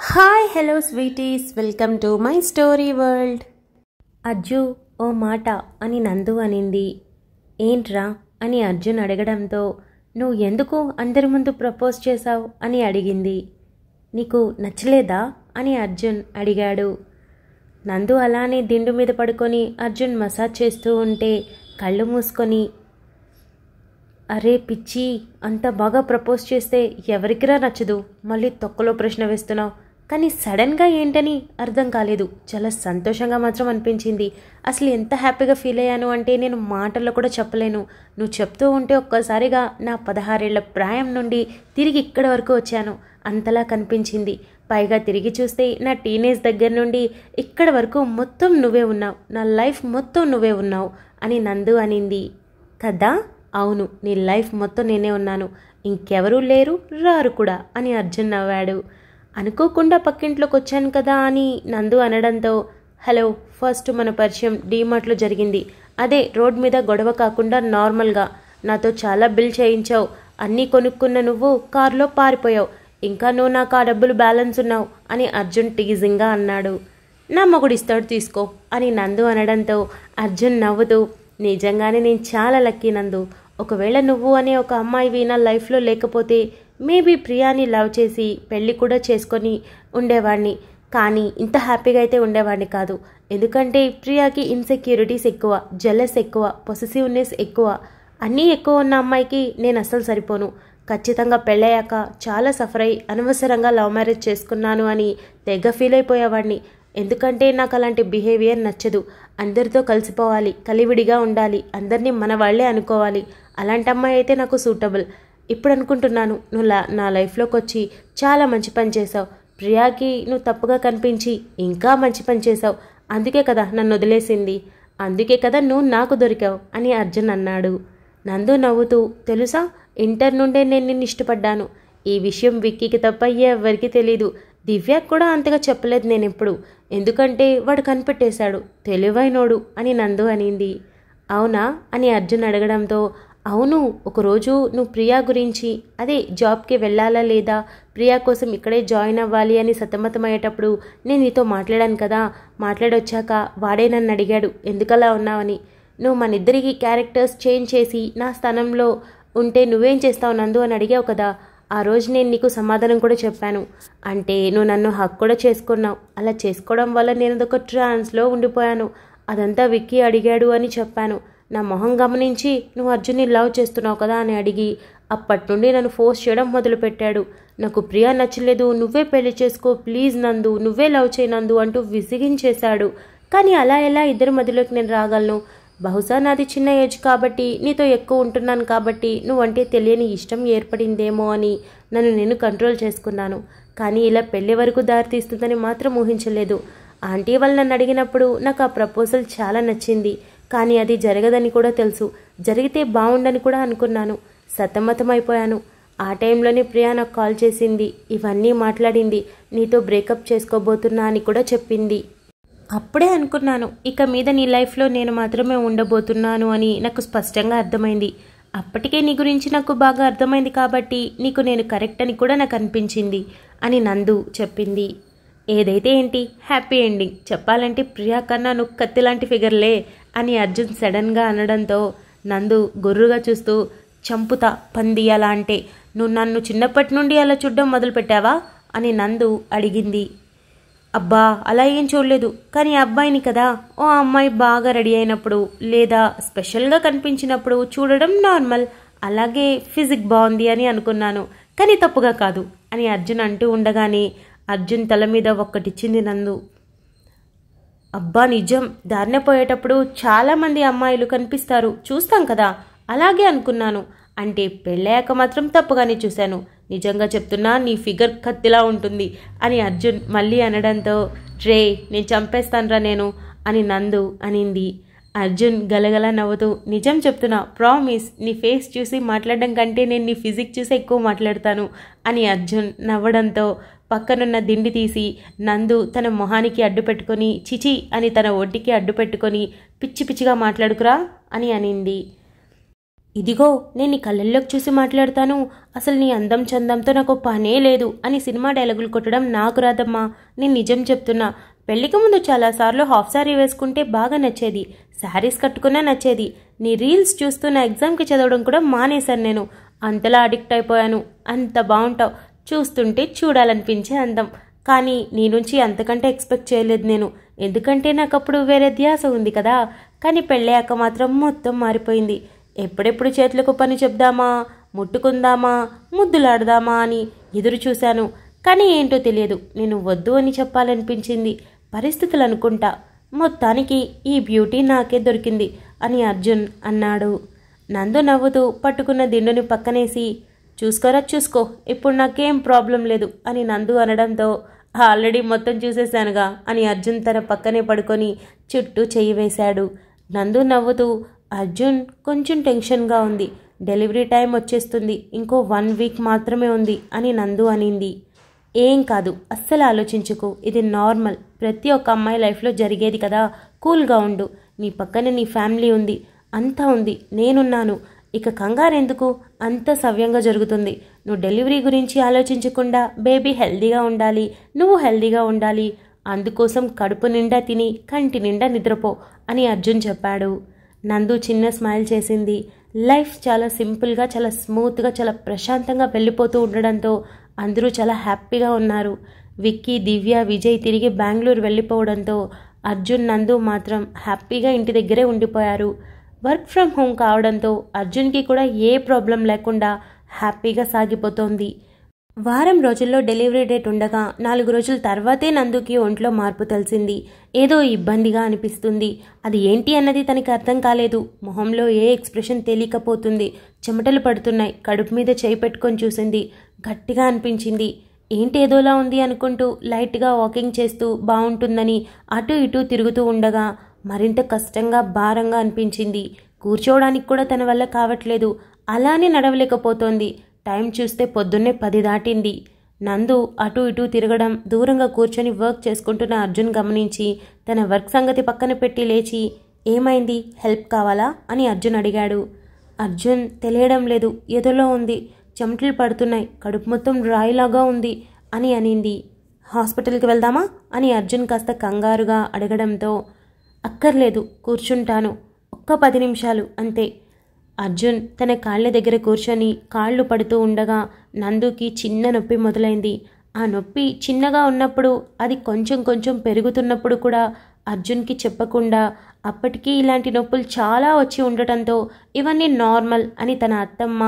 Hi hello sweeties, welcome to my story world. Ajju ఓ మాట అని నందు అనింది. ఏంట్రా అని అర్జున్ అడగడంతో, నువ్వు ఎందుకు అందరి ముందు ప్రపోజ్ చేశావు అని అడిగింది. నీకు నచ్చలేదా అని అర్జున్ అడిగాడు. నందు అలానే దిండు మీద పడుకొని అర్జున్ మసాజ్ చేస్తూ ఉంటే కళ్ళు మూసుకొని, అరే పిచ్చి, అంత బాగా ప్రపోజ్ చేస్తే ఎవరికిరా నచ్చదు, మళ్ళీ తొక్కలో ప్రశ్న వేస్తున్నావు. కానీ సడన్గా ఏంటని అర్థం కాలేదు. చాలా సంతోషంగా మాత్రం అనిపించింది. అసలు ఎంత హ్యాపీగా ఫీల్ అయ్యాను అంటే నేను మాటల్లో కూడా చెప్పలేను. నువ్వు చెప్తూ ఉంటే ఒక్కసారిగా నా 16 ఏళ్ల ప్రాయం నుండి తిరిగి ఇక్కడి వరకు వచ్చాను అంతలా కనిపించింది. పైగా తిరిగి చూస్తే నా టీనేజ్ దగ్గర నుండి ఇక్కడి వరకు మొత్తం నువ్వే ఉన్నావు, నా లైఫ్ మొత్తం నువ్వే ఉన్నావు అని నందు అనింది. కదా, అవును, నీ లైఫ్ మొత్తం నేనే ఉన్నాను, ఇంకెవరూ లేరు, రారు కూడా అని అర్జున్ నవ్వాడు. అనుకోకుండా పక్కింట్లోకి వచ్చాను కదా అని నందు అనడంతో, హలో, ఫస్ట్ మన పరిచయం డీమార్ట్లో జరిగింది. అదే రోడ్ మీద గొడవ కాకుండా నార్మల్గా. నాతో చాలా బిల్ చేయించావు, అన్నీ కొనుక్కున్న నువ్వు కారులో పారిపోయావు, ఇంకా నువ్వు నాకు ఆ డబ్బులు బ్యాలెన్స్ ఉన్నావు అని అర్జున్ టీజింగ్గా అన్నాడు. నా మొగుడు ఇస్తాడు తీసుకో అని నందు అనడంతో అర్జున్ నవ్వుతూ, నిజంగానే నేను చాలా లక్కీ నందు. ఒకవేళ నువ్వు అనే ఒక అమ్మాయివి నా లైఫ్లో లేకపోతే మేబీ ప్రియాని లవ్ చేసి పెళ్ళి కూడా చేసుకొని ఉండేవాడిని. కానీ ఇంత హ్యాపీగా అయితే ఉండేవాడిని కాదు. ఎందుకంటే ప్రియాకి ఇన్సెక్యూరిటీస్ ఎక్కువ, జెలస్ ఎక్కువ, పొసెసివ్నెస్ ఎక్కువ. అన్నీ ఎక్కువ ఉన్న అమ్మాయికి నేను అస్సలు సరిపోను. ఖచ్చితంగా పెళ్ళయ్యాక చాలా సఫర్ అయి అనవసరంగా లవ్ మ్యారేజ్ చేసుకున్నాను అని తెగ ఫీల్ అయిపోయేవాడిని. ఎందుకంటే నాకు అలాంటి బిహేవియర్ నచ్చదు. అందరితో కలిసిపోవాలి, కలివిడిగా ఉండాలి, అందరినీ మన వాళ్లే అనుకోవాలి. అలాంటి అమ్మాయి అయితే నాకు సూటబుల్. ఇప్పుడు అనుకుంటున్నాను, నువ్వు నా లైఫ్లోకి వచ్చి చాలా మంచి పని చేసావు. ప్రియాకి నువ్వు తప్పుగా కనిపించి ఇంకా మంచి పని చేసావు. అందుకే కదా నన్ను వదిలేసింది, అందుకే కదా నువ్వు నాకు దొరికావు అని అర్జున్ అన్నాడు. నందు నవ్వుతూ, తెలుసా, ఇంటర్ నుండే నేను నిన్ను ఇష్టపడ్డాను. ఈ విషయం విక్కీకి తప్ప ఎవరికీ తెలీదు. దివ్యకు కూడా అంతగా చెప్పలేదు నేను ఎప్పుడు, ఎందుకంటే వాడు కనిపెట్టేశాడు, తెలివైనోడు అని నందు అనింది. అవునా అని అర్జున్ అడగడంతో, అవును, ఒకరోజు నువ్వు ప్రియా గురించి, అదే జాబ్కి వెళ్ళాలా లేదా, ప్రియా కోసం ఇక్కడే జాయిన్ అవ్వాలి అని సతమతమయ్యేటప్పుడు నేను నీతో మాట్లాడాను కదా. మాట్లాడొచ్చాక వాడే నన్ను అడిగాడు ఎందుకలా ఉన్నావని. నువ్వు మన ఇద్దరికి క్యారెక్టర్స్ చేంజ్ చేసి నా స్థానంలో ఉంటే నువ్వేం చేస్తావు నందు అని అడిగావు కదా. ఆ రోజు నేను నీకు సమాధానం కూడా చెప్పాను. అంటే నువ్వు నన్ను హక్ కూడా చేసుకున్నావు. అలా చేసుకోవడం వల్ల నేను అదొక ట్రాన్స్లో ఉండిపోయాను. అదంతా విక్కీ అడిగాడు అని చెప్పాను. నా మొహం గమనించి నువ్వు అర్జున్ని లవ్ చేస్తున్నావు కదా అని అడిగి అప్పటి నుండి నన్ను ఫోర్స్ చేయడం మొదలుపెట్టాడు. నాకు ప్రియా నచ్చలేదు, నువ్వే పెళ్లి చేసుకో ప్లీజ్ నందు, నువ్వే లవ్ చేయనందు అంటూ విసిగించేశాడు. కానీ అలా ఎలా ఇద్దరి మధ్యలోకి నేను రాగలను? బహుశా నాది చిన్న ఏజ్ కాబట్టి, నీతో ఎక్కువ ఉంటున్నాను కాబట్టి నువ్వంటే తెలియని ఇష్టం ఏర్పడిందేమో అని నన్ను నేను కంట్రోల్ చేసుకున్నాను. కానీ ఇలా పెళ్లి వరకు దారితీస్తుందని మాత్రం ఊహించలేదు. ఆంటీ వాళ్ళు నన్ను అడిగినప్పుడు నాకు ఆ ప్రపోజల్ చాలా నచ్చింది. కానీ అది జరగదని కూడా తెలుసు. జరిగితే బాగుండని కూడా అనుకున్నాను. సతమతమైపోయాను. ఆ టైంలోనే ప్రియా నాకు కాల్ చేసింది, ఇవన్నీ మాట్లాడింది, నీతో బ్రేకప్ చేసుకోబోతున్నా అని కూడా చెప్పింది. అప్పుడే అనుకున్నాను, ఇక మీద నీ లైఫ్లో నేను మాత్రమే ఉండబోతున్నాను అని నాకు స్పష్టంగా అర్థమైంది. అప్పటికే నీ గురించి నాకు బాగా అర్థమైంది కాబట్టి నీకు నేను కరెక్ట్ అని కూడా నాకు అనిపించింది అని నందు చెప్పింది. ఏదైతే ఏంటి, హ్యాపీ ఎండింగ్. చెప్పాలంటే ప్రియా కన్నా నువ్వు కత్తి లాంటి ఫిగర్లే అని అర్జున్ సడన్గా అనడంతో నందు గుర్రుగా చూస్తూ, చంపుతా పంది అలా అంటే, నువ్వు నన్ను చిన్నప్పటి నుండి అలా చూడడం మొదలుపెట్టావా అని నందు అడిగింది. అబ్బా అలా ఏం చూడలేదు, కానీ అబ్బాయిని కదా, ఓ అమ్మాయి బాగా రెడీ అయినప్పుడు లేదా స్పెషల్గా కనిపించినప్పుడు చూడడం నార్మల్. అలాగే ఫిజిక్ బాగుంది అని అనుకున్నాను, కానీ తప్పుగా కాదు అని అర్జున్ అంటూ ఉండగానే అర్జున్ తల మీద ఒక్కటిచ్చింది నందు. అబ్బా నిజం, దారిన పోయేటప్పుడు చాలామంది అమ్మాయిలు కనిపిస్తారు, చూస్తాం కదా, అలాగే అనుకున్నాను. అంటే పెళ్ళయ్యాక మాత్రం తప్పుగానే చూశాను. నిజంగా చెప్తున్నా, నీ ఫిగర్ కత్తిలా ఉంటుంది అని అర్జున్ మళ్ళీ అనడంతో, రే నేను చంపేస్తానురా నేను అని నందు అనింది. అర్జున్ గలగల నవ్వుతూ, నిజం చెప్తున్నా, ప్రామిస్, నీ ఫేస్ చూసి మాట్లాడడం కంటే నేను నీ ఫిజిక్ చూసి ఎక్కువ మాట్లాడతాను అని అర్జున్ నవ్వడంతో పక్కనున్న దిండి తీసి నందు తన మొహానికి అడ్డు పెట్టుకొని, చిచి అని తన ఒంటికి అడ్డు పెట్టుకొని, పిచ్చి పిచ్చిగా మాట్లాడుకురా అని అనింది. ఇదిగో నేను నీ కళ్ళల్లోకి చూసి మాట్లాడతాను, అసలు నీ అందం చందంతో నాకు పనే లేదు అని సినిమా డైలాగులు కొట్టడం నాకు రాదమ్మా. నేను నిజం చెప్తున్నా. పెళ్లికి ముందు చాలాసార్లు హాఫ్ శారీ వేసుకుంటే బాగా నచ్చేది, శారీస్ కట్టుకున్నా నచ్చేది. నీ రీల్స్ చూస్తూ నా ఎగ్జామ్కి చదవడం కూడా మానేశాను నేను. అంతలా అడిక్ట్ అయిపోయాను. అంత బాగుంటావు, చూస్తుంటే చూడాలనిపించే అందం. కానీ నీ నుంచి అంతకంటే ఎక్స్పెక్ట్ చేయలేదు నేను, ఎందుకంటే నాకు అప్పుడు వేరే ధ్యాస ఉంది కదా. కానీ పెళ్ళయ్యాక మాత్రం మొత్తం మారిపోయింది. ఎప్పుడెప్పుడు చేతులకు పని చెప్దామా, ముట్టుకుందామా, ముద్దులాడదామా అని ఎదురు చూశాను. కానీ ఏంటో తెలియదు, నేను వద్దు అని చెప్పాలనిపించింది. పరిస్థితులు అనుకుంటా. మొత్తానికి ఈ బ్యూటీ నాకే దొరికింది అని అర్జున్ అన్నాడు. నందు నవ్వుతూ పట్టుకున్న దిండుని పక్కనేసి, చూసుకోరా చూసుకో, ఇప్పుడు నాకేం ప్రాబ్లం లేదు అని నందు అనడంతో, ఆల్రెడీ మొత్తం చూసేశానుగా అని అర్జున్ తన పక్కనే పడుకొని చుట్టూ చెయ్యి వేశాడు. నందు నవ్వుతూ, అర్జున్ కొంచెం టెన్షన్గా ఉంది, డెలివరీ టైం వచ్చేస్తుంది, ఇంకో 1 వీక్ మాత్రమే ఉంది అని నందు అనింది. ఏం కాదు, అస్సలు ఆలోచించుకు, ఇది నార్మల్, ప్రతి ఒక్క అమ్మాయి లైఫ్లో జరిగేది కదా. కూల్గా ఉండు, నీ పక్కన నీ ఫ్యామిలీ ఉంది, అంతా ఉంది, నేనున్నాను. ఇక కంగారెందుకు, అంతా సవ్యంగా జరుగుతుంది. నువ్వు డెలివరీ గురించి ఆలోచించకుండా బేబీ హెల్దీగా ఉండాలి, నువ్వు హెల్దీగా ఉండాలి. అందుకోసం కడుపు నిండా తిని కంటి నిండా నిద్రపో అని అర్జున్ చెప్పాడు. నందు చిన్న స్మైల్ చేసింది. లైఫ్ చాలా సింపుల్గా, చాలా స్మూత్గా, చాలా ప్రశాంతంగా వెళ్ళిపోతూ ఉండడంతో అందరూ చాలా హ్యాపీగా ఉన్నారు. విక్కీ, దివ్య, విజయ్ తిరిగి బెంగళూరు వెళ్ళిపోవడంతో అర్జున్, నందు మాత్రం హ్యాపీగా ఇంటి దగ్గరే ఉండిపోయారు. వర్క్ ఫ్రమ్ హోమ్ కావడంతో అర్జున్కి కూడా ఏ ప్రాబ్లం లేకుండా హ్యాపీగా సాగిపోతోంది. వారం రోజుల్లో డెలివరీ డేట్ ఉండగా 4 రోజుల తర్వాతే నందుకి ఒంట్లో మార్పు తెలిసింది. ఏదో ఇబ్బందిగా అనిపిస్తుంది. అది ఏంటి అన్నది తనకి అర్థం కాలేదు. మొహంలో ఏ ఎక్స్ప్రెషన్ తెలియకపోతుంది. చెమటలు పడుతున్నాయి. కడుపు మీద చేయి పెట్టుకొని చూసింది. గట్టిగా అనిపించింది. ఏంటి ఏదోలా ఉంది అనుకుంటూ లైట్గా వాకింగ్ చేస్తూ బాగుంటుందని అటు ఇటు తిరుగుతూ ఉండగా మరింత కష్టంగా, భారంగా అనిపించింది. కూర్చోవడానికి కూడా తన వల్ల కావట్లేదు. అలానే నడవలేకపోతోంది. టైం చూస్తే పొద్దున్నే 10 దాటింది. నందు అటు ఇటు తిరగడం, దూరంగా కూర్చొని వర్క్ చేసుకుంటున్న అర్జున్ గమనించి తన వర్క్ సంగతి పక్కన పెట్టి లేచి, ఏమైంది, హెల్ప్ కావాలా అని అర్జున్ అడిగాడు. అర్జున్ తెలియడం లేదు, ఎదలో ఉంది, చెమటలు పడుతున్నాయి, కడుపు మొత్తం రాయిలాగా ఉంది అని అనింది. హాస్పిటల్కి వెళ్దామా అని అర్జున్ కాస్త కంగారుగా అడగడంతో, అక్కర్లేదు, కూర్చుంటాను, ఒక్క 10 నిమిషాలు అంతే. అర్జున్ తన కాళ్ళ దగ్గర కూర్చొని కాళ్ళు పడుతూ ఉండగా నందుకి చిన్న నొప్పి మొదలైంది. ఆ నొప్పి చిన్నగా ఉన్నప్పుడు, అది కొంచెం కొంచెం పెరుగుతున్నప్పుడు కూడా అర్జున్కి చెప్పకుండా అప్పటికీ ఇలాంటి నొప్పులు చాలా వచ్చి ఉండటంతో ఇవన్నీ నార్మల్ అని తన అత్తమ్మ,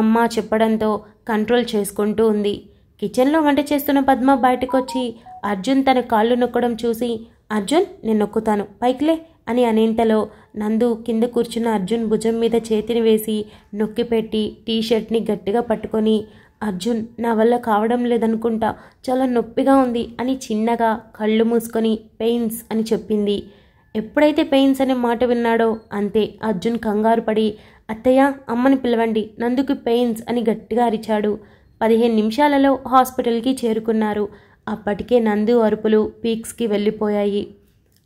అమ్మ చెప్పడంతో కంట్రోల్ చేసుకుంటూ ఉంది. కిచెన్లో వంట చేస్తున్న పద్మ బయటకొచ్చి అర్జున్ తన కాళ్ళు నొక్కడం చూసి, అర్జున్ నేను నొక్కుతాను, పైకిలే అని అనేంతలో నందు కింద కూర్చున్న అర్జున్ భుజం మీద చేతిని వేసి నొక్కిపెట్టి టీషర్ట్ని గట్టిగా పట్టుకొని, అర్జున్ నా వల్ల కావడం లేదనుకుంటా, చాలా నొప్పిగా ఉంది అని చిన్నగా కళ్ళు మూసుకొని పెయిన్స్ అని చెప్పింది. ఎప్పుడైతే పెయిన్స్ అనే మాట విన్నాడో అంతే అర్జున్ కంగారు పడి, అత్తయ్య, అమ్మని పిలవండి, నందుకి పెయిన్స్ అని గట్టిగా అరిచాడు. 15 నిమిషాలలో హాస్పిటల్కి చేరుకున్నారు. అప్పటికే నందు అరుపులు పీక్స్కి వెళ్ళిపోయాయి.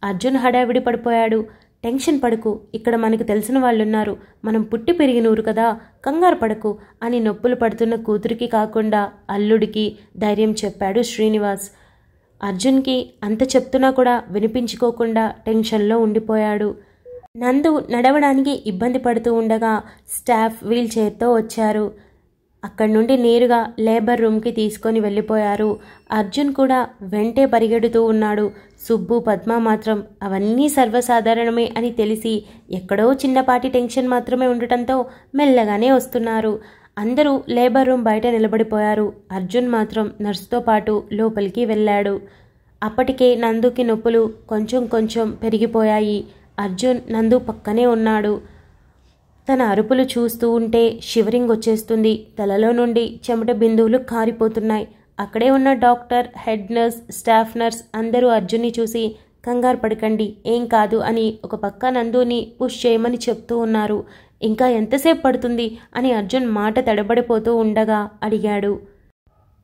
అర్జున్ హడావిడి పడిపోయాడు. టెన్షన్ పడకు, ఇక్కడ మనకు తెలిసిన వాళ్ళున్నారు, మనం పుట్టి పెరిగిన ఊరు కదా, కంగారు పడకు అని నొప్పులు పడుతున్న కూతురికి కాకుండా అల్లుడికి ధైర్యం చెప్పాడు శ్రీనివాస్. అర్జున్కి అంత చెప్తున్నా కూడా వినిపించుకోకుండా టెన్షన్లో ఉండిపోయాడు. నందు నడవడానికి ఇబ్బంది పడుతూ ఉండగా స్టాఫ్ వీల్ చైర్తో వచ్చారు. అక్కడి నుండి నేరుగా లేబర్ రూమ్కి తీసుకొని వెళ్ళిపోయారు. అర్జున్ కూడా వెంటే పరిగెడుతూ ఉన్నాడు. సుబ్బు, పద్మ మాత్రం అవన్నీ సర్వసాధారణమే అని తెలిసి ఎక్కడో చిన్నపాటి టెన్షన్ మాత్రమే ఉండటంతో మెల్లగానే వస్తున్నారు. అందరూ లేబర్ రూమ్ బయట నిలబడిపోయారు. అర్జున్ మాత్రం నర్సుతో పాటు లోపలికి వెళ్ళాడు. అప్పటికే నందుకి నొప్పులు కొంచెం కొంచెం పెరిగిపోయాయి. అర్జున్ నందు పక్కనే ఉన్నాడు. తన అరుపులు చూస్తూ ఉంటే షివరింగ్ వచ్చేస్తుంది. తలలో నుండి చెమట బిందువులు కారిపోతున్నాయి. అక్కడే ఉన్న doctor, head nurse, staff nurse అందరూ అర్జున్ని చూసి, కంగారు పడకండి, ఏం కాదు అని ఒక పక్క నందుని పుష్ చేయమని చెప్తూ ఉన్నారు. ఇంకా ఎంతసేపు పడుతుంది అని అర్జున్ మాట తడబడిపోతూ ఉండగా అడిగాడు.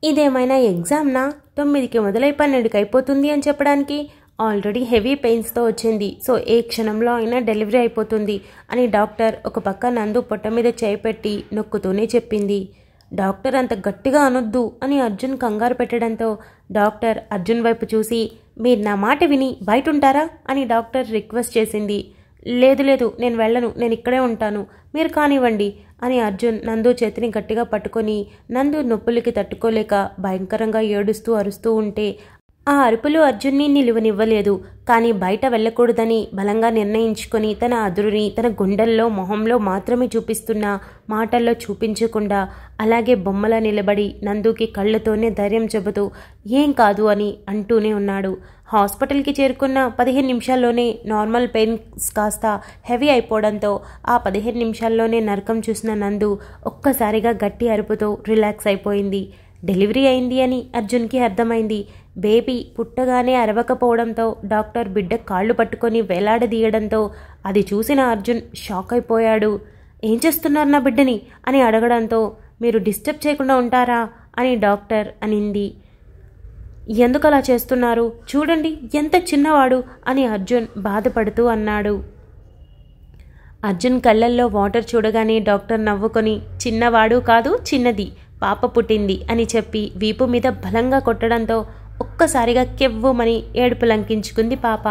ఇదేమైనా ఎగ్జామ్నా? 9కి మొదలై 12కి అయిపోతుంది అని చెప్పడానికి? ఆల్రెడీ హెవీ పెయిన్స్తో వచ్చింది, సో ఏ క్షణంలో అయినా డెలివరీ అయిపోతుంది అని డాక్టర్ ఒక పక్క నందు పొట్ట మీద చేయి పెట్టి నొక్కుతూనే చెప్పింది. డాక్టర్ అంత గట్టిగా అనొద్దు అని అర్జున్ కంగారు పెట్టడంతో డాక్టర్ అర్జున్ వైపు చూసి మీరు నా మాట విని బయట ఉంటారా అని డాక్టర్ రిక్వెస్ట్ చేసింది. లేదు లేదు, నేను వెళ్ళను, నేను ఇక్కడే ఉంటాను, మీరు కానివ్వండి అని అర్జున్ నందు చేతిని గట్టిగా పట్టుకొని నందు నొప్పులకి తట్టుకోలేక భయంకరంగా ఏడుస్తూ అరుస్తూ ఉంటే ఆ అరుపులు అర్జున్ని నిలువనివ్వలేదు. కానీ బయట వెళ్ళకూడదని బలంగా నిర్ణయించుకొని తన అదురుని తన గుండెల్లో మొహంలో మాత్రమే చూపిస్తున్న మాటల్లో చూపించకుండా అలాగే బొమ్మలా నిలబడి నందుకి కళ్ళతోనే ధైర్యం చెబుతూ ఏం కాదు అని అంటూనే ఉన్నాడు. హాస్పిటల్కి చేరుకున్న 15 నిమిషాల్లోనే నార్మల్ పెయిన్స్ కాస్త హెవీ అయిపోవడంతో ఆ 15 నిమిషాల్లోనే నరకం చూసిన నందు ఒక్కసారిగా గట్టి అరుపుతో రిలాక్స్ అయిపోయింది. డెలివరీ అయింది అని అర్జున్కి అర్థమైంది. బేబీ పుట్టగానే అరవకపోవడంతో డాక్టర్ బిడ్డ కాళ్ళు పట్టుకొని వేలాడదీయడంతో అది చూసిన అర్జున్ షాక్ అయిపోయాడు. ఏం చేస్తున్నారు నా బిడ్డని అని అడగడంతో మీరు డిస్టర్బ్ చేయకుండా ఉంటారా అని డాక్టర్ అనింది. ఎందుకు అలా చేస్తున్నారు, చూడండి ఎంత చిన్నవాడు అని అర్జున్ బాధపడుతూ అన్నాడు. అర్జున్ కళ్ళల్లో వాటర్ చూడగానే డాక్టర్ నవ్వుకొని చిన్నవాడు కాదు చిన్నది, పాప పుట్టింది అని చెప్పి వీపు మీద బలంగా కొట్టడంతో ఒక్కసారిగా కెవ్వుమని ఏడుపు లంకించుకుంది పాప.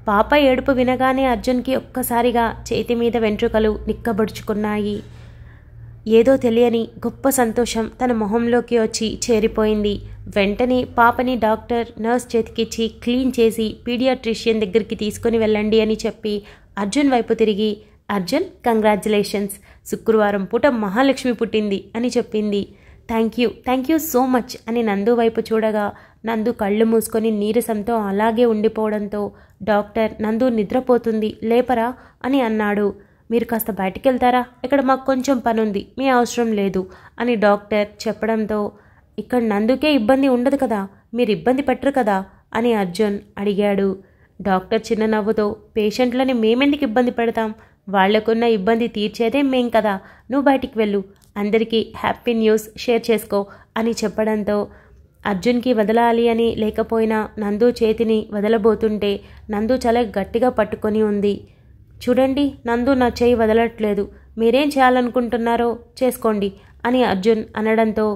పాప ఏడుపు వినగానే అర్జున్కి ఒక్కసారిగా చేతి మీద వెంట్రుకలు నిక్కబడుచుకున్నాయి. ఏదో తెలియని గొప్ప సంతోషం తన మొహంలోకి వచ్చి చేరిపోయింది. వెంటనే పాపని డాక్టర్ నర్స్ చేతికిచ్చి క్లీన్ చేసి పీడియాట్రిషియన్ దగ్గరికి తీసుకుని వెళ్ళండి అని చెప్పి అర్జున్ వైపు తిరిగి అర్జున్ కంగ్రాచ్యులేషన్స్, శుక్రవారం పూట మహాలక్ష్మి పుట్టింది అని చెప్పింది. థ్యాంక్ యూ సో మచ్ అని నందు వైపు చూడగా నందు కళ్ళు మూసుకొని నీరసంతో అలాగే ఉండిపోవడంతో డాక్టర్ నందు నిద్రపోతుంది లేపరా అని అన్నాడు. మీరు కాస్త బయటికి వెళ్తారా, ఇక్కడ మాకు కొంచెం పనుంది, మీ అవసరం లేదు అని డాక్టర్ చెప్పడంతో ఇక్కడ నందుకే ఇబ్బంది ఉండదు కదా, మీరు ఇబ్బంది పెట్టరు కదా అని అర్జున్ అడిగాడు. డాక్టర్ చిన్న నవ్వుతో పేషెంట్లని మేమెందుకు ఇబ్బంది పెడతాం, వాళ్లకున్న ఇబ్బంది తీర్చేదే మేం కదా, నువ్వు బయటికి వెళ్ళు, అందరికీ హ్యాపీ న్యూస్ షేర్ చేసుకో అని చెప్పడంతో అర్జున్కి వదలాలి అని లేకపోయినా నందు చేతిని వదలబోతుంటే నందు చాలా గట్టిగా పట్టుకొని ఉంది. చూడండి నందు నా చేయి వదలట్లేదు, మీరేం చేయాలనుకుంటున్నారో చేసుకోండి అని అర్జున్ అనడంతో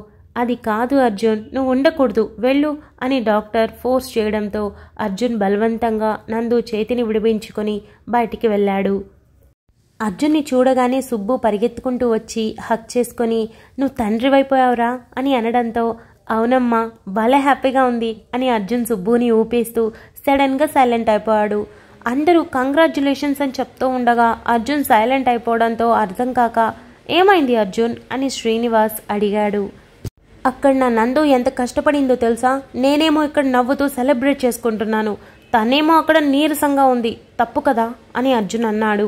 అది కాదు అర్జున్, నువ్వు ఉండకూడదు, వెళ్ళు అని డాక్టర్ ఫోర్స్ చేయడంతో అర్జున్ బలవంతంగా నందు చేతిని విడిపించుకొని బయటికి వెళ్ళాడు. అర్జున్ని చూడగానే సుబ్బు పరిగెత్తుకుంటూ వచ్చి హక్ చేసుకొని నువ్వు తండ్రి వైపోయావురా అని అనడంతో అవునమ్మా భలే హ్యాపీగా ఉంది అని అర్జున్ సుబ్బుని ఊపేస్తూ సడన్గా సైలెంట్ అయిపోయాడు. అందరూ కంగ్రాచ్యులేషన్స్ అని చెప్తూ ఉండగా అర్జున్ సైలెంట్ అయిపోవడంతో అర్థం కాక ఏమైంది అర్జున్ అని శ్రీనివాస్ అడిగాడు. అక్కడ నా నందు ఎంత కష్టపడిందో తెలుసా, నేనేమో ఇక్కడ నవ్వుతూ సెలబ్రేట్ చేసుకుంటున్నాను, తనేమో అక్కడ నీరసంగా ఉంది, తప్పు కదా అని అర్జున్ అన్నాడు.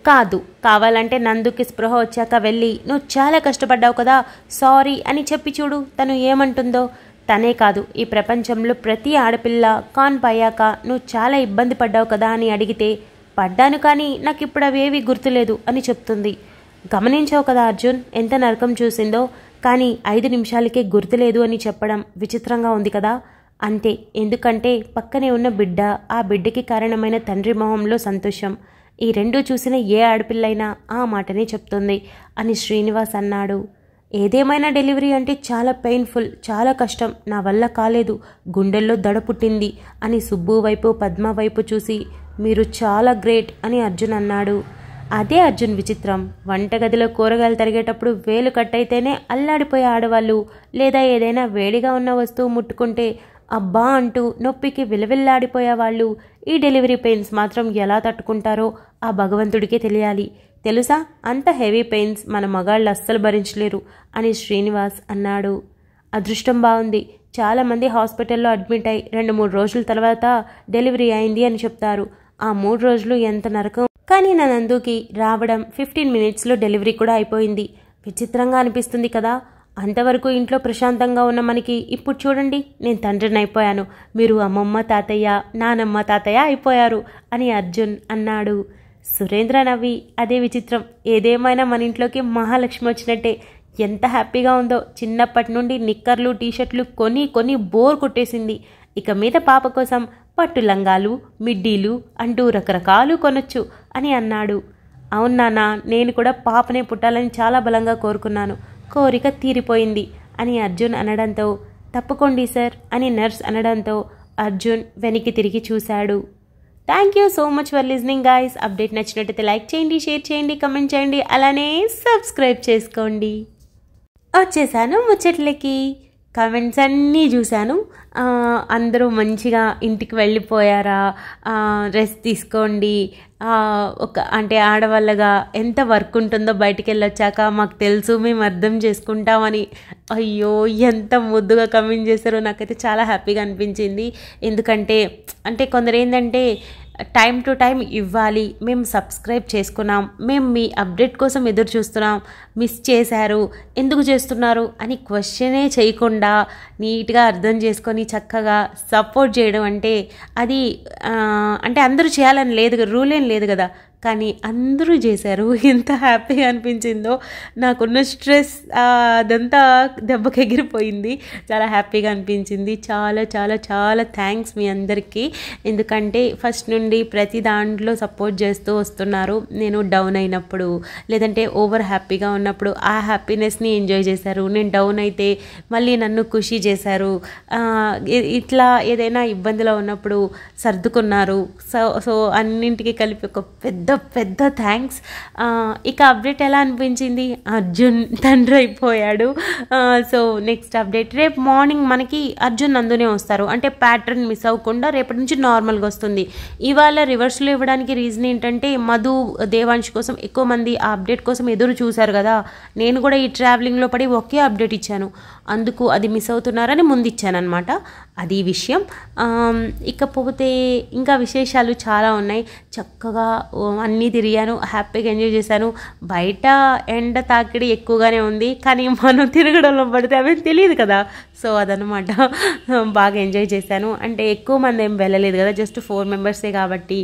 కాదు, కావాలంటే నందుకి స్పృహ వచ్చాక వెళ్ళి నువ్వు చాలా కష్టపడ్డావు కదా సారీ అని చెప్పి చూడు, తను ఏమంటుందో. తనే కాదు ఈ ప్రపంచంలో ప్రతి ఆడపిల్ల కాన్పు అయ్యాక నువ్వు చాలా ఇబ్బంది పడ్డావు కదా అని అడిగితే పడ్డాను కానీ నాకు ఇప్పుడు అవేవి గుర్తులేదు అని చెప్తుంది. గమనించావు కదా అర్జున్ ఎంత నరకం చూసిందో, కానీ 5 నిమిషాలకే గుర్తులేదు అని చెప్పడం విచిత్రంగా ఉంది కదా. అంతే, ఎందుకంటే పక్కనే ఉన్న బిడ్డ, ఆ బిడ్డకి కారణమైన తండ్రి మొహంలో సంతోషం, ఈ రెండూ చూసిన ఏ ఆడపిల్లైనా ఆ మాటనే చెప్తుంది అని శ్రీనివాస్ అన్నాడు. ఏదేమైనా డెలివరీ అంటే చాలా పెయిన్ఫుల్, చాలా కష్టం, నా వల్ల కాలేదు, గుండెల్లో దడ పుట్టింది అని సుబ్బు వైపు పద్మ వైపు చూసి మీరు చాలా గ్రేట్ అని అర్జున్ అన్నాడు. అదే అర్జున్ విచిత్రం, వంటగదిలో కూరగాయలు తరిగేటప్పుడు వేలు కట్టయితేనే అల్లాడిపోయే ఆడవాళ్ళు, లేదా ఏదైనా వేడిగా ఉన్న వస్తువు ముట్టుకుంటే అబ్బా అంటూ నొప్పికి విలవిల్లాడిపోయేవాళ్ళు ఈ డెలివరీ పెయిన్స్ మాత్రం ఎలా తట్టుకుంటారో ఆ భగవంతుడికే తెలియాలి. తెలుసా, అంత హెవీ పెయిన్స్ మన మగాళ్ళు అస్సలు భరించలేరు అని శ్రీనివాస్ అన్నాడు. అదృష్టం బాగుంది, చాలామంది హాస్పిటల్లో అడ్మిట్ అయి 2-3 రోజుల తర్వాత డెలివరీ అయింది అని చెప్తారు. ఆ 3 రోజులు ఎంత నరకం. కానీ నా నందుకి రావడం 15 మినిట్స్లో డెలివరీ కూడా అయిపోయింది. విచిత్రంగా అనిపిస్తుంది కదా. అంతవరకు ఇంట్లో ప్రశాంతంగా ఉన్న మనకి ఇప్పుడు చూడండి, నేను తండ్రిని అయిపోయాను, మీరు అమ్మమ్మ తాతయ్య, నానమ్మ తాతయ్య అయిపోయారు అని అర్జున్ అన్నాడు. సురేంద్ర నవ్వి అదే విచిత్రం, ఏదేమైనా మన ఇంట్లోకి మహాలక్ష్మి వచ్చినట్టే, ఎంత హ్యాపీగా ఉందో. చిన్నప్పటి నుండి నిక్కర్లు టీషర్ట్లు కొని బోర్ కొట్టేసింది. ఇక మీద పాప కోసం పట్టు లంగాలు, మిడ్డీలు అంటూ రకరకాలు కొనొచ్చు అని అన్నాడు. అవును నాన్న, నేను కూడా పాపనే పుట్టాలని చాలా బలంగా కోరుకున్నాను. కోరిక తీరిపోయింది అని అర్జున్ అనడంతో, తప్పుకోండి సార్ అని నర్స్ అనడంతో అర్జున్ వెనక్కి తిరిగి చూశాడు. Thank you so much for listening guys. Update నచ్చినట్టయితే లైక్ చేయండి, షేర్ చేయండి, కమెంట్ చేయండి, అలానే సబ్స్క్రైబ్ చేసుకోండి. వచ్చేసాను ముచ్చట్లకి. కామెంట్స్ అన్నీ చూశాను. అందరూ మంచిగా ఇంటికి వెళ్ళిపోయారా, రెస్ట్ తీసుకోండి, అంటే ఆడవాళ్ళగా ఎంత వర్క్ ఉంటుందో బయటికి వెళ్ళొచ్చాక మాకు తెలుసు, మేము అర్థం చేసుకుంటామని. అయ్యో ఎంత ముద్దుగా కమెంట్ చేశారో. నాకైతే చాలా హ్యాపీగా అనిపించింది. ఎందుకంటే కొందరు ఏంటంటే టైం టు టైం ఇవ్వాలి, మేము సబ్స్క్రైబ్ చేసుకున్నాం, మేము మీ అప్డేట్ కోసం ఎదురు చూస్తున్నాం, మిస్ చేశారు, ఎందుకు చేస్తున్నారు అని క్వశ్చనే చేయకుండా నీట్గా అర్థం చేసుకొని చక్కగా సపోర్ట్ చేయడం అది అందరూ చేయాలని లేదు, రూల్ ఏం లేదు కదా, కానీ అందరూ చేశారు. ఎంత హ్యాపీగా అనిపించిందో. నాకున్న స్ట్రెస్ అదంతా దెబ్బకి ఎగిరిపోయింది. చాలా హ్యాపీగా అనిపించింది. చాలా చాలా చాలా థ్యాంక్స్ మీ అందరికీ. ఎందుకంటే ఫస్ట్ నుండి ప్రతి దాంట్లో సపోర్ట్ చేస్తూ వస్తున్నారు. నేను డౌన్ అయినప్పుడు లేదంటే ఓవర్ హ్యాపీగా ఉన్నప్పుడు ఆ హ్యాపీనెస్ని ఎంజాయ్ చేశారు. నేను డౌన్ అయితే మళ్ళీ నన్ను ఖుషి చేశారు. ఇట్లా ఏదైనా ఇబ్బందిలో ఉన్నప్పుడు సర్దుకున్నారు. సో అన్నింటికి కలిపి ఒక పెద్ద థ్యాంక్స్. ఇక అప్డేట్ ఎలా అనిపించింది? అర్జున్ తండ్రి అయిపోయాడు. సో నెక్స్ట్ అప్డేట్ రేపు మార్నింగ్ మనకి అర్జున్ నందునే వస్తారు. ప్యాటర్న్ మిస్ అవ్వకుండా రేపటి నుంచి నార్మల్గా వస్తుంది. ఇవాళ రివర్స్లో ఇవ్వడానికి రీజన్ ఏంటంటే మధు దేవాంశ్ కోసం ఎక్కువ మంది ఆ అప్డేట్ కోసం ఎదురు చూశారు కదా. నేను కూడా ఈ ట్రావెలింగ్లో పడి ఒకే అప్డేట్ ఇచ్చాను, అందుకు అది మిస్ అవుతున్నారని ముందు ఇచ్చాను అనమాట. అది విషయం. ఇకపోతే ఇంకా విశేషాలు చాలా ఉన్నాయి. చక్కగా అన్నీ తిరిగాను, హ్యాపీగా ఎంజాయ్ చేశాను. బయట ఎండ తాకిడి ఎక్కువగానే ఉంది, కానీ మనం తిరగడంలో పడితే అవేం తెలియదు కదా. సో అదనమాట. బాగా ఎంజాయ్ చేశాను. ఎక్కువ మంది ఏం వెళ్ళలేదు కదా, జస్ట్ 4 మెంబర్సే కాబట్టి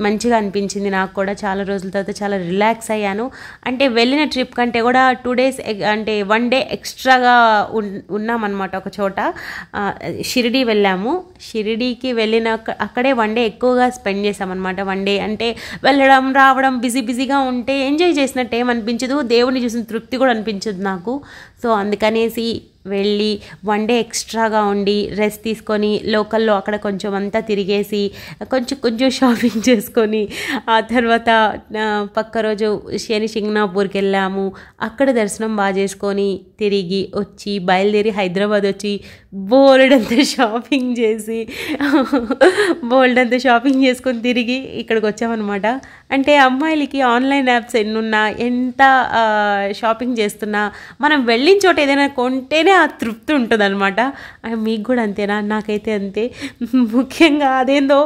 మంచిగా అనిపించింది నాకు కూడా. చాలా రోజుల తర్వాత చాలా రిలాక్స్ అయ్యాను. వెళ్ళిన ట్రిప్ కంటే కూడా 2 డేస్ 1 డే ఎక్స్ట్రాగా ఉన్నామన్నమాట ఒక చోట. షిరిడీ వెళ్ళాము. షిరిడీకి వెళ్ళిన అక్కడే 1 డే ఎక్కువగా స్పెండ్ చేసామన్నమాట. 1 డే వెళ్ళడం రావడం బిజీగా ఉంటే ఎంజాయ్ చేసినట్టు ఏమనిపించదు, దేవుని చూసిన తృప్తి కూడా అనిపించదు నాకు. సో అందుకనేసి వెళ్ళి 1 డే ఎక్స్ట్రాగా ఉండి రెస్ట్ తీసుకొని లోకల్లో అక్కడ కొంచెం అంతా తిరిగేసి కొంచెం షాపింగ్ చేసుకొని ఆ తర్వాత పక్క రోజు శనిశింగణాపూర్కి వెళ్ళాము. అక్కడ దర్శనం బాగా చేసుకొని తిరిగి వచ్చి బయలుదేరి హైదరాబాద్ వచ్చి బోల్డంతా షాపింగ్ చేసుకొని తిరిగి ఇక్కడికి వచ్చామన్నమాట. అమ్మాయిలకి ఆన్లైన్ యాప్స్ ఎన్నున్నా ఎంత షాపింగ్ చేస్తున్నా మనం వెళ్ళిన చోట ఏదైనా కొంటేనే ఆ తృప్తి ఉంటుంది అనమాట. మీకు కూడా అంతేనా? నాకైతే అంతే. ముఖ్యంగా అదేందో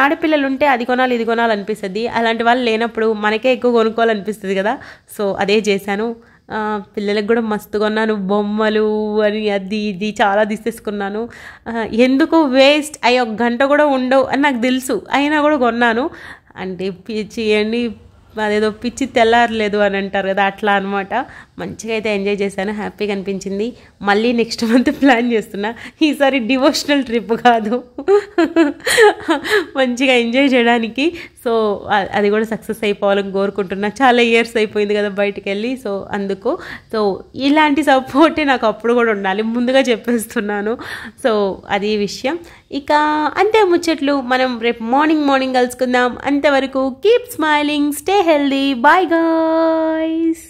ఆడపిల్లలు ఉంటే అది కొనాలి ఇది కొనాలి అనిపిస్తుంది. అలాంటి వాళ్ళు లేనప్పుడు మనకే ఎక్కువ కొనుక్కోవాలనిపిస్తుంది కదా. సో అదే చేశాను. పిల్లలకు కూడా మస్తు కొన్నాను, బొమ్మలు అని అది ఇది చాలా తీసేసుకున్నాను. ఎందుకు వేస్ట్ అయ్యి 1 గంట కూడా ఉండవు అని నాకు తెలుసు, అయినా కూడా కొన్నాను. పిచ్చి అదేదో పిచ్చి తెల్లారలేదు అని అంటారు కదా, అట్లా అనమాట. మంచిగా అయితే ఎంజాయ్ చేశాను, హ్యాపీగా అనిపించింది. మళ్ళీ నెక్స్ట్ మంత్ ప్లాన్ చేస్తున్నా. ఈసారి డివోషనల్ ట్రిప్ కాదు, మంచిగా ఎంజాయ్ చేయడానికి. సో అది కూడా సక్సెస్ అయిపోవాలని కోరుకుంటున్నా. చాలా ఇయర్స్ అయిపోయింది కదా బయటికి వెళ్ళి. సో అందుకు ఇలాంటి సపోర్టే నాకు అప్పుడు కూడా ఉండాలి, ముందుగా చెప్పేస్తున్నాను. సో అది విషయం. ఇక అంతే ముచ్చట్లు. మనం రేపు మార్నింగ్ కలుసుకుందాం. అంతవరకు keep smiling, stay healthy, bye guys.